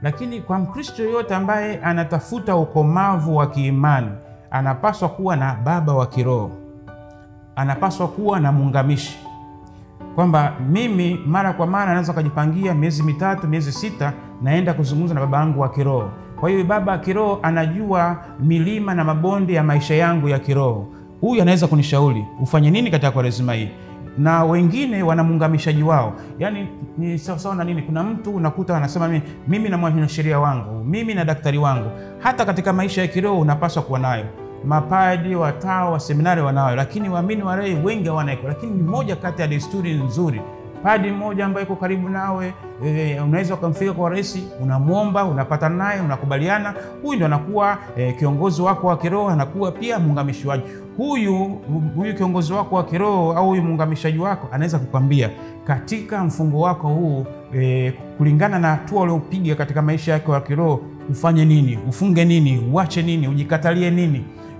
Lakini kwa Mkristo yote ambaye anatafuta ukomavu wa kiimani, anapaswa kuwa na baba wa kiroho, anapaswa kuwa na muungamishi, kwamba mimi mara kwa mara naweza kujipangia miezi 3, miezi 6 naenda kuzungumza na baba yangu wa kiroho. Kwa hiyo baba wa kiroho anajua milima na mabonde ya maisha yangu ya kiroho. Huyu anaweza kunishauri ufanye nini katika Kwaresima hii. Na wengine wana muungamishaji wao. Yaani ni sawa na nini? Kuna mtu unakuta anasema mimi na mwanasheria wangu, mimi na daktari wangu. Hata katika maisha ya kiroho unapaswa kuwa nayo. Mapadi, watawa, wa seminari wanayo, lakini waamini walei wengi hawana. Lakini ni moja kati ya desturi nzuri. Padi mmoja ambaye yuko karibu nawe, unaweza kumfika kwa rais, unamuomba, unapata naye, unakubaliana. Huyu ndo anakuwa kiongozi wako wa kiroho, anakuwa pia muungamishaji. Huyu kiongozi wako wa kiroho au huyu muungamishaji wako anaweza kukwambia katika mfungo wako huu, kulingana na hatua uliopiga katika maisha yako ya kiroho, ufanye nini, ufunge nini, uache nini, ujikatalie nini.